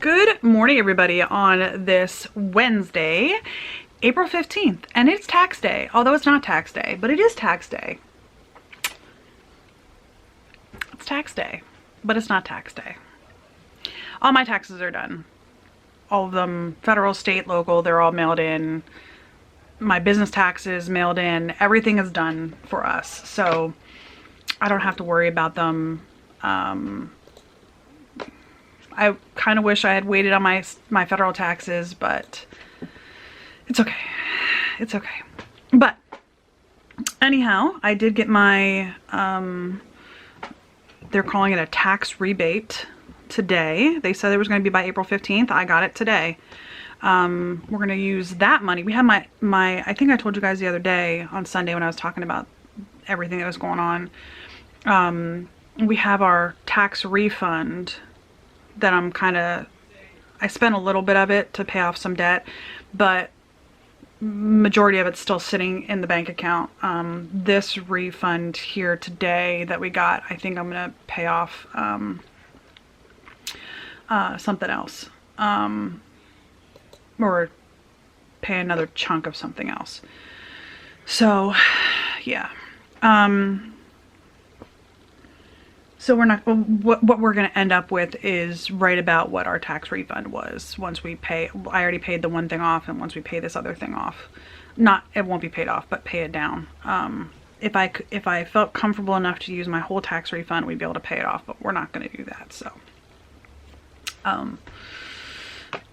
Good morning, everybody, on this Wednesday, April 15th, and it's tax day, although it's not tax day, but it is tax day. It's tax day, but it's not tax day. All my taxes are done. All of them, federal, state, local, they're all mailed in. My business taxes mailed in. Everything is done for us, so I don't have to worry about them. I kind of wish I had waited on my federal taxes, but it's okay. It's okay. But anyhow, I did get my, they're calling it a tax rebate today. They said it was going to be by April 15th. I got it today. We're going to use that money. We have my, I think I told you guys the other day on Sunday when I was talking about everything that was going on. We have our tax refund that I spent a little bit of it to pay off some debt, but majority of it's still sitting in the bank account. This refund here today that we got, I think I'm gonna pay off something else, or pay another chunk of something else. So yeah. So we're not, what we're going to end up with is right about what our tax refund was once we pay. I already paid the one thing off, and once we pay this other thing off, it won't be paid off, but pay it down. If I felt comfortable enough to use my whole tax refund, we'd be able to pay it off, but we're not going to do that. So,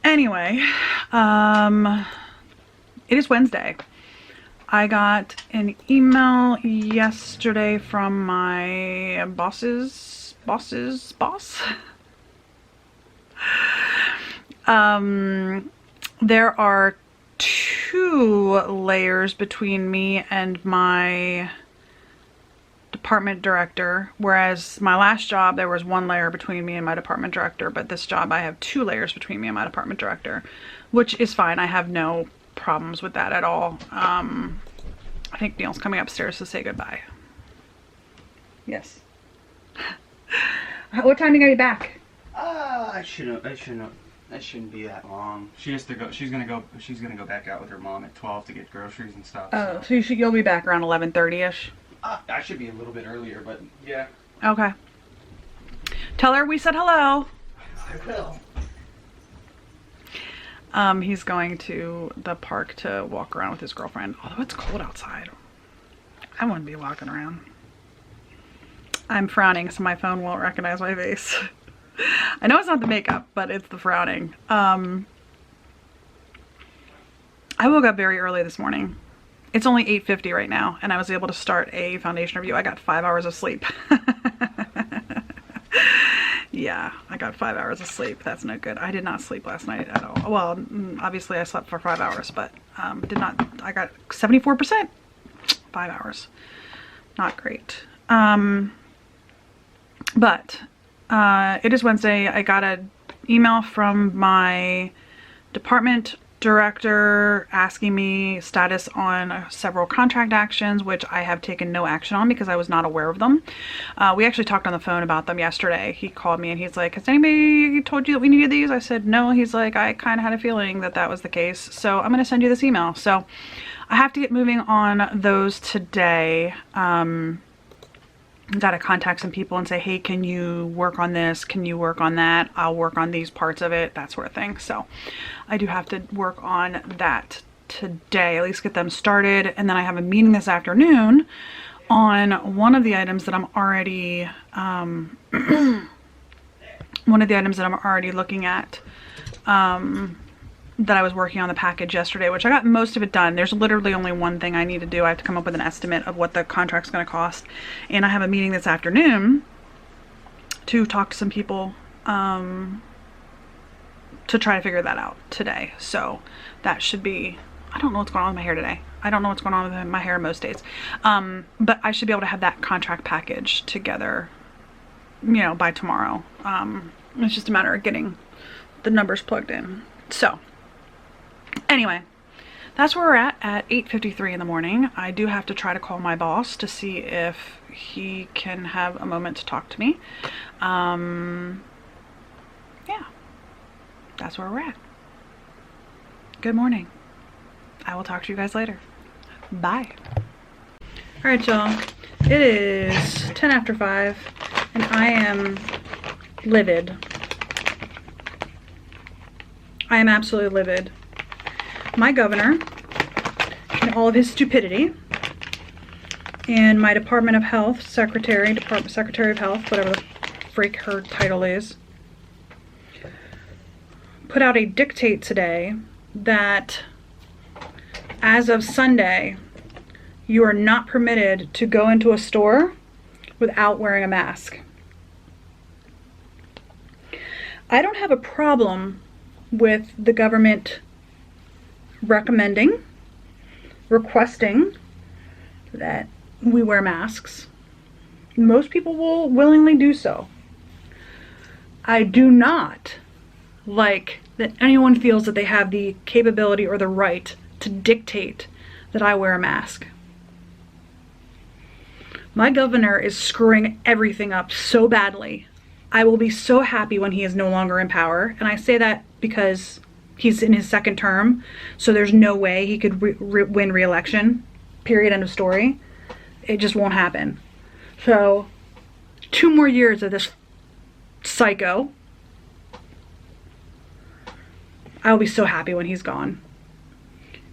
anyway, it is Wednesday. I got an email yesterday from my boss's boss. There are 2 layers between me and my department director, whereas my last job there was 1 layer between me and my department director, but this job I have 2 layers between me and my department director, which is fine. I have no problems with that at all. I think Neil's coming upstairs to say goodbye. Yes. What time are you gonna be back? I shouldn't be that long. She has to go. She's gonna go back out with her mom at 12 to get groceries and stuff. Oh, so you'll be back around 11:30ish. I should be a little bit earlier, but yeah. Okay. Tell her we said hello. I will. He's going to the park to walk around with his girlfriend. Although it's cold outside. I wouldn't be walking around. I'm frowning so my phone won't recognize my face. I know it's not the makeup, but it's the frowning. I woke up very early this morning. It's only 8:50 right now, and I was able to start a foundation review. I got 5 hours of sleep. Yeah, I got 5 hours of sleep. That's no good. I did not sleep last night at all. Well, obviously I slept for 5 hours, but I got 74%. 5 hours. Not great. But it is Wednesday. I got an email from my department director asking me status on several contract actions, which I have taken no action on because I was not aware of them. We actually talked on the phone about them yesterday. He called me and he's like, has anybody told you that we needed these? I said, no. He's like, I kind of had a feeling that that was the case, so I'm going to send you this email. So I have to get moving on those today. Got to contact some people and say, hey, can you work on this? Can you work on that? I'll work on these parts of it, that sort of thing. So I do have to work on that today, at least get them started. And then I have a meeting this afternoon on one of the items that I'm already, looking at, that I was working on the package yesterday, which I got most of it done. There's literally only one thing I need to do. I have to come up with an estimate of what the contract's going to cost. And I have a meeting this afternoon to talk to some people to try to figure that out today. So that should be, I don't know what's going on with my hair today. I don't know what's going on with my hair most days. But I should be able to have that contract package together, you know, by tomorrow. It's just a matter of getting the numbers plugged in. So anyway, that's where we're at 8:53 in the morning. I do have to try to call my boss to see if he can have a moment to talk to me. Yeah. that's where we're at. Good morning. I will talk to you guys later. Bye. All right, y'all. It is 10 after 5, and I am livid. I am absolutely livid. My governor, in all of his stupidity, and my Department of Health Secretary of Health, whatever the freak her title is, put out a dictate today that as of Sunday, you are not permitted to go into a store without wearing a mask. I don't have a problem with the government requesting that we wear masks. Most people will willingly do so. I do not like that anyone feels that they have the capability or the right to dictate that I wear a mask. My governor is screwing everything up so badly. I will be so happy when he is no longer in power. And I say that because he's in his second term, so there's no way he could win re-election. Period, end of story. It just won't happen. So 2 more years of this psycho. I'll be so happy when he's gone.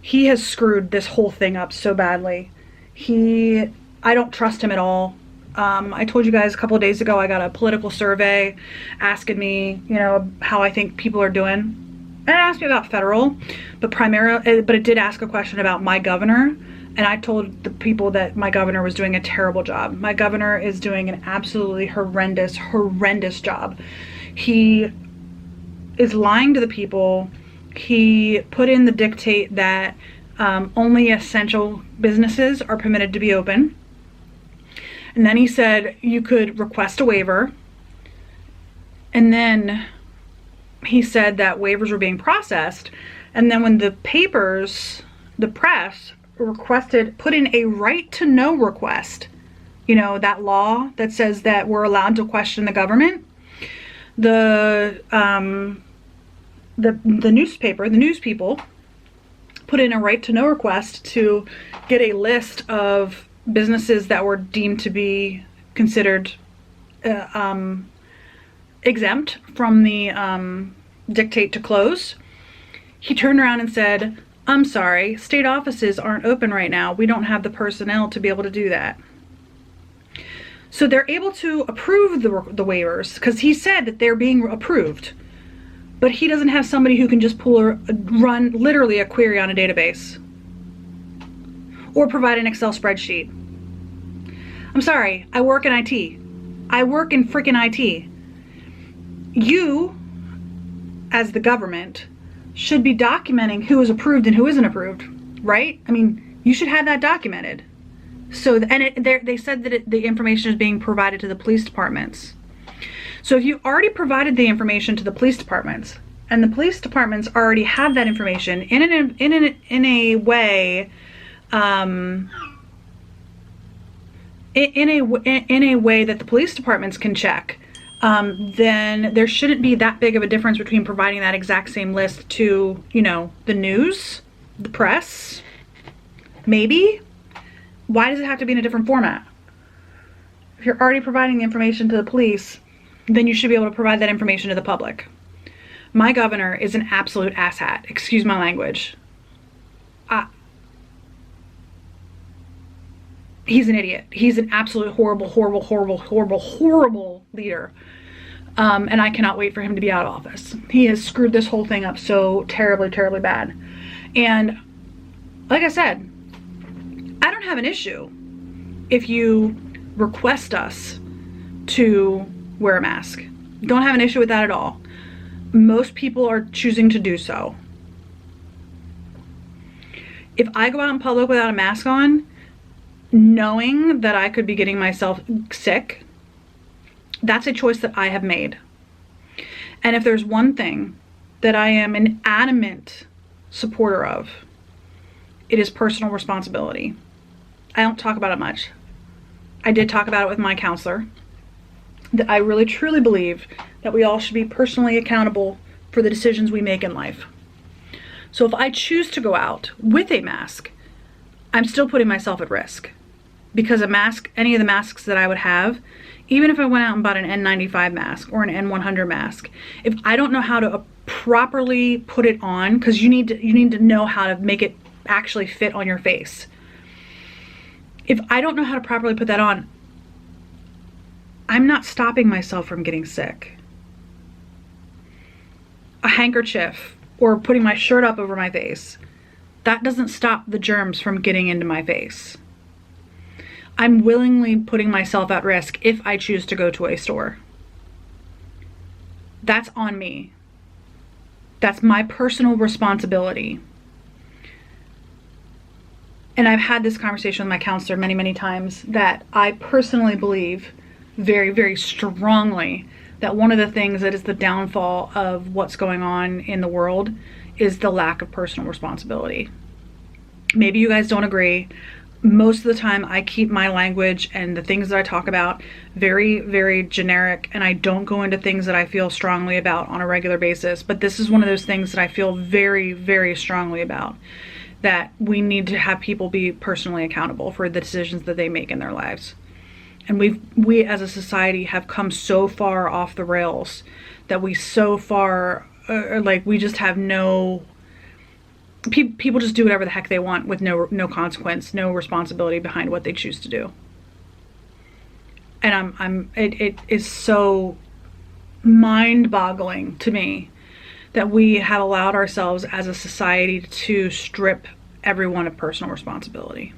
He has screwed this whole thing up so badly. I don't trust him at all. I told you guys a couple of days ago I got a political survey asking me, how I think people are doing. And it asked me about federal, but it did ask a question about my governor. And I told the people that my governor was doing a terrible job. My governor is doing an absolutely horrendous job. He is lying to the people. He put in the dictate that only essential businesses are permitted to be open. And then he said you could request a waiver. And then he said that waivers were being processed. And then when the press put in a right to know request, that law that says that we're allowed to question the government, the news people put in a right to know request to get a list of businesses that were deemed to be considered exempt from the dictate to close. He turned around and said, "I'm sorry, state offices aren't open right now. We don't have the personnel to be able to do that." So they're able to approve the waivers because he said that they're being approved. But he doesn't have somebody who can just run literally a query on a database or provide an Excel spreadsheet. I'm sorry, I work in IT. I work in freaking IT. You, as the government, should be documenting who is approved and who isn't approved, right? I mean, you should have that documented. So, they said that the information is being provided to the police departments. So if you already provided the information to the police departments, and the police departments already have that information in a way that the police departments can check, then there shouldn't be that big of a difference between providing that exact same list to, the news, the press, maybe. Why does it have to be in a different format? If you're already providing the information to the police, then you should be able to provide that information to the public. My governor is an absolute asshat. Excuse my language. He's an idiot. He's an absolute horrible leader. And I cannot wait for him to be out of office. He has screwed this whole thing up so terribly bad. And like I said, I don't have an issue if you request us to wear a mask. Don't have an issue with that at all. Most people are choosing to do so. If I go out in public without a mask on, knowing that I could be getting myself sick, that's a choice that I have made. And if there's one thing that I am an adamant supporter of, it is personal responsibility. I don't talk about it much. I did talk about it with my counselor, that I really truly believe that we all should be personally accountable for the decisions we make in life. So if I choose to go out with a mask, I'm still putting myself at risk, because a mask, any of the masks that I would have, even if I went out and bought an N95 mask or an N100 mask, if I don't know how to properly put it on, because you need to know how to make it actually fit on your face. If I don't know how to properly put that on, I'm not stopping myself from getting sick. A handkerchief or putting my shirt up over my face, that doesn't stop the germs from getting into my face. I'm willingly putting myself at risk if I choose to go to a store. That's on me. That's my personal responsibility. And I've had this conversation with my counselor many, many times, that I personally believe very, very strongly that one of the things that is the downfall of what's going on in the world is the lack of personal responsibility. Maybe you guys don't agree. Most of the time I keep my language and the things that I talk about very, very generic, and I don't go into things that I feel strongly about on a regular basis. But this is one of those things that I feel very, very strongly about, that we need to have people be personally accountable for the decisions that they make in their lives. And we as a society have come so far off the rails that we so far, like, we just have no, people just do whatever the heck they want with no consequence, no responsibility behind what they choose to do. And it is so mind-boggling to me that we have allowed ourselves as a society to strip everyone of personal responsibility.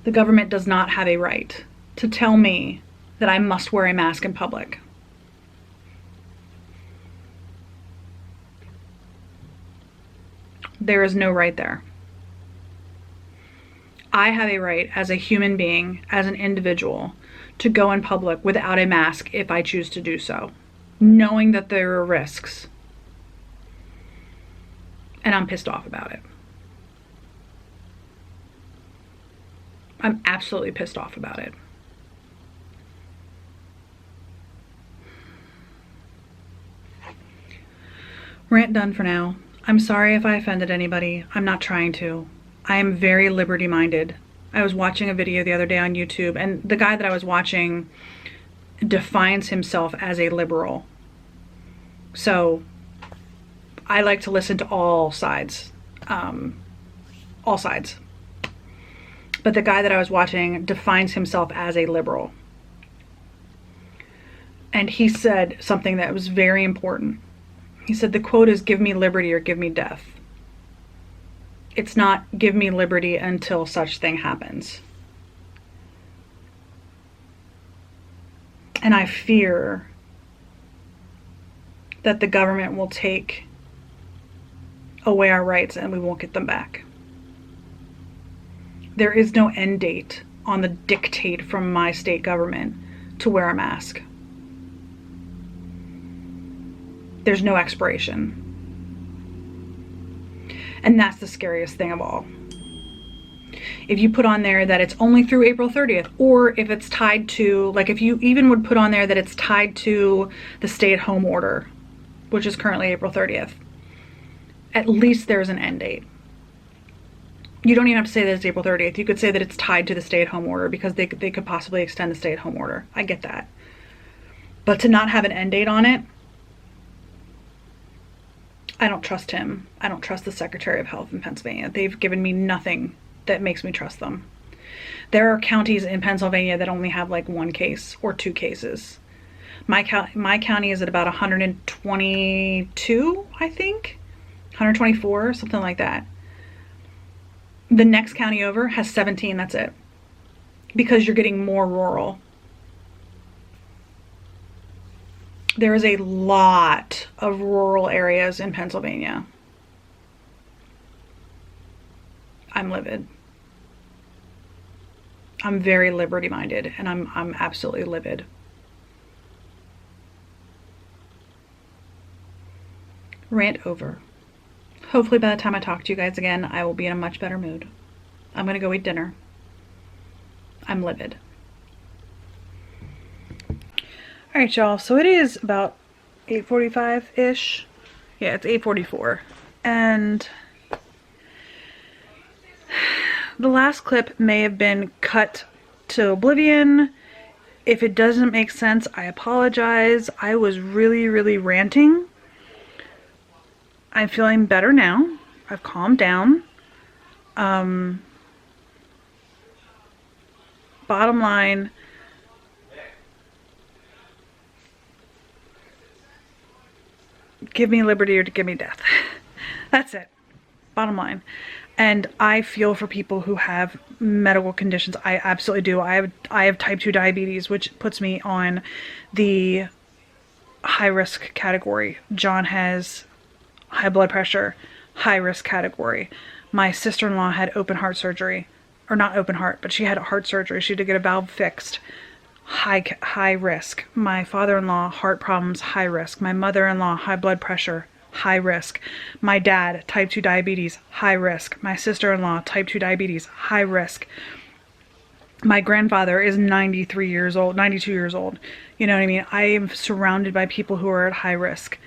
The government does not have a right to tell me that I must wear a mask in public. There is no right there. I have a right as a human being, as an individual, to go in public without a mask if I choose to do so, knowing that there are risks. And I'm pissed off about it. I'm absolutely pissed off about it. Rant done for now. I'm sorry if I offended anybody. I'm not trying to. I am very liberty-minded. I was watching a video the other day on YouTube, and the guy that I was watching defines himself as a liberal. So I like to listen to all sides. All sides. But the guy that I was watching defines himself as a liberal. And he said something that was very important. He said the quote is, "Give me liberty or give me death." It's not "give me liberty until such thing happens." And I fear that the government will take away our rights and we won't get them back. There is no end date on the dictate from my state government to wear a mask. There's no expiration. And that's the scariest thing of all. If you put on there that it's only through April 30th, or if it's tied to, like, if you even would put on there that it's tied to the stay-at-home order, which is currently April 30th, at least there's an end date. You don't even have to say that it's April 30th. You could say that it's tied to the stay-at-home order because they could possibly extend the stay-at-home order. I get that. But to not have an end date on it, I don't trust him. I don't trust the Secretary of Health in Pennsylvania. They've given me nothing that makes me trust them. There are counties in Pennsylvania that only have like one case or two cases. My county is at about 122, I think. 124, something like that. The next county over has 17, that's it. Because you're getting more rural. There is a lot of rural areas in Pennsylvania. I'm livid. I'm very liberty-minded, and I'm absolutely livid. Rant over. Hopefully by the time I talk to you guys again, I will be in a much better mood. I'm gonna go eat dinner. I'm livid. Alright, y'all, so it is about 8:45-ish. Yeah, it's 8:44. And the last clip may have been cut to oblivion. If it doesn't make sense, I apologize. I was really, really ranting. I'm feeling better now. I've calmed down. Bottom line, give me liberty or to give me death. That's it. Bottom line. And I feel for people who have medical conditions. I absolutely do. I have type 2 diabetes, which puts me on the high risk category. John has high blood pressure, high risk category. My sister-in-law had open heart surgery, or not open heart, but she had heart surgery. She had to get a valve fixed. High risk. My father-in-law, heart problems, high risk. My mother-in-law, high blood pressure, high risk. My dad, type 2 diabetes, high risk. My sister-in-law, type 2 diabetes, high risk. My grandfather is 93 years old, 92 years old. You know what I mean? I am surrounded by people who are at high risk.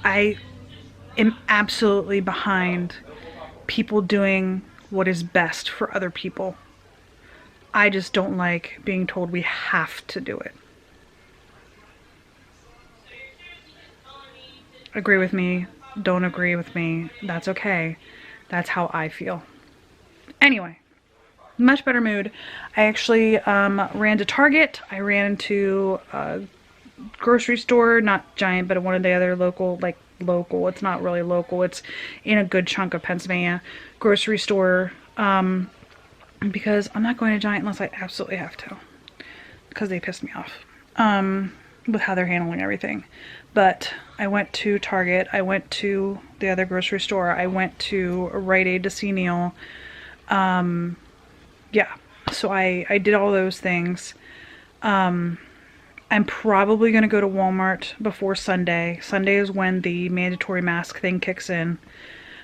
I am absolutely behind people doing what is best for other people. I just don't like being told we have to do it. Agree with me, don't agree with me, that's okay. That's how I feel. Anyway, much better mood. I actually ran to Target. I ran into a grocery store, not giant, but one of the other local, it's not really local, it's in a good chunk of Pennsylvania grocery store, because I'm not going to Giant unless I absolutely have to, because they pissed me off with how they're handling everything. But I went to Target, I went to the other grocery store, I went to Rite Aid to see Neil. Yeah, so I did all those things. I'm probably going to go to Walmart before Sunday. Sunday is when the mandatory mask thing kicks in.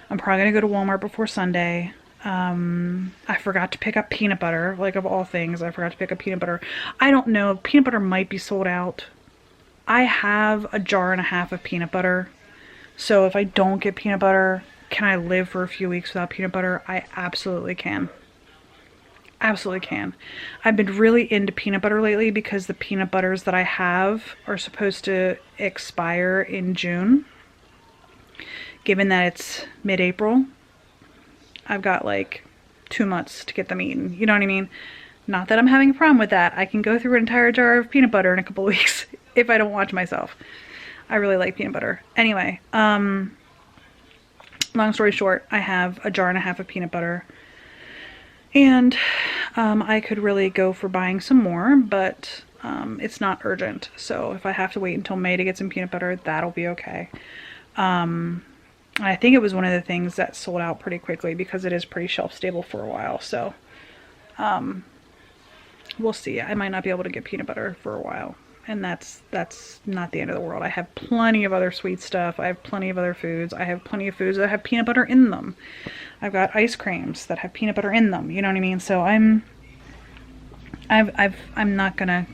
I'm probably going to go to Walmart before Sunday. I forgot to pick up peanut butter. Like, of all things, I forgot to pick up peanut butter. I don't know. Peanut butter might be sold out. I have a jar and a half of peanut butter. So if I don't get peanut butter, can I live for a few weeks without peanut butter? I absolutely can. Absolutely can. I've been really into peanut butter lately because the peanut butters that I have are supposed to expire in June. Given that it's mid-April, I've got like 2 months to get them eaten. You know what I mean? Not that I'm having a problem with that. I can go through an entire jar of peanut butter in a couple weeks if I don't watch myself. I really like peanut butter. Anyway, long story short, I have a jar and a half of peanut butter. And I could really go for buying some more, but it's not urgent. So if I have to wait until May to get some peanut butter, that'll be okay. I think it was one of the things that sold out pretty quickly because it is pretty shelf stable for a while. So we'll see. I might not be able to get peanut butter for a while. And that's not the end of the world. I have plenty of other sweet stuff. I have plenty of other foods. I have plenty of foods that have peanut butter in them. I've got ice creams that have peanut butter in them. You know what I mean? So I'm not gonna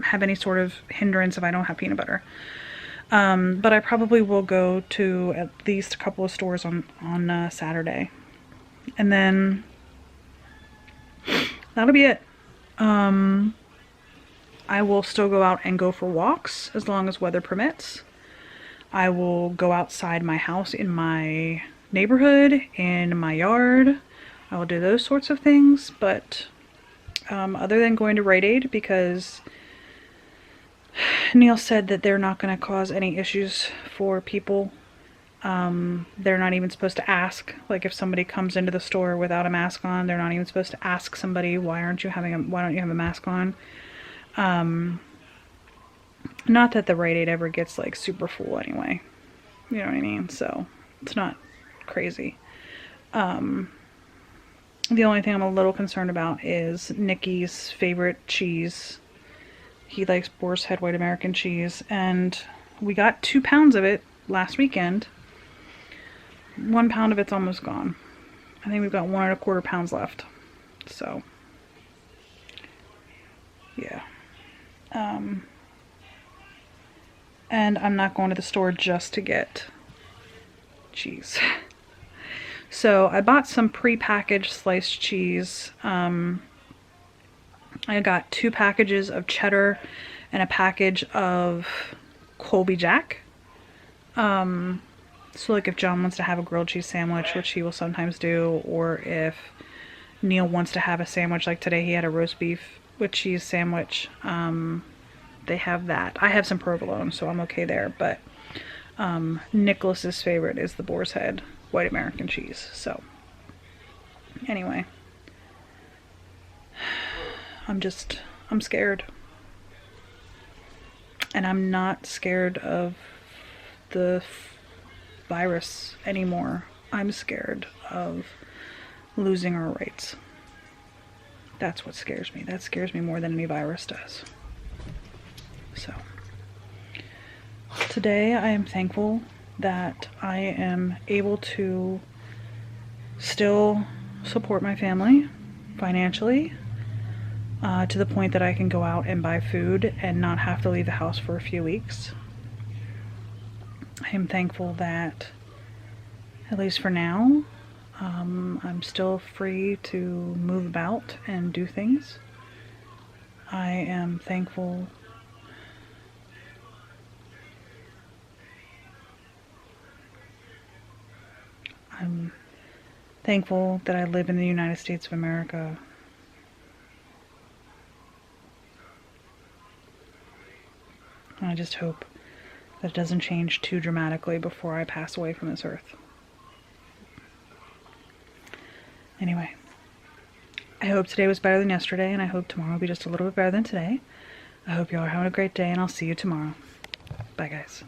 have any sort of hindrance if I don't have peanut butter. But I probably will go to at least a couple of stores on Saturday, and then that'll be it. I will still go out and go for walks as long as weather permits. I will go outside my house in my neighborhood, in my yard. I will do those sorts of things, but other than going to Rite Aid, because Neil said that they're not going to cause any issues for people. They're not even supposed to ask. Like, if somebody comes into the store without a mask on, they're not even supposed to ask somebody, why don't you have a mask on? Not that the Rite Aid ever gets like super full anyway. You know what I mean? So it's not crazy. The only thing I'm a little concerned about is Nikki's favorite cheese. He likes Boar's Head White American cheese, and we got 2 pounds of it last weekend. 1 pound of it's almost gone. I think we've got 1¼ pounds left. So, yeah. And I'm not going to the store just to get cheese. So I bought some pre-packaged sliced cheese. I got 2 packages of cheddar and a package of Colby Jack. So like if John wants to have a grilled cheese sandwich, which he will sometimes do, or if Neil wants to have a sandwich, like today he had a roast beef with cheese sandwich, they have that. I have some provolone, so I'm okay there, but Nicholas's favorite is the Boar's Head white American cheese. So anyway, I'm scared. And I'm not scared of the virus anymore. I'm scared of losing our rights. That's what scares me. That scares me more than any virus does. So, today I am thankful that I am able to still support my family financially, to the point that I can go out and buy food and not have to leave the house for a few weeks. I am thankful that, at least for now, I'm still free to move about and do things. I am thankful that I live in the United States of America. I just hope that it doesn't change too dramatically before I pass away from this earth. Anyway, I hope today was better than yesterday, and I hope tomorrow will be just a little bit better than today. I hope y'all are having a great day, and I'll see you tomorrow. Bye, guys.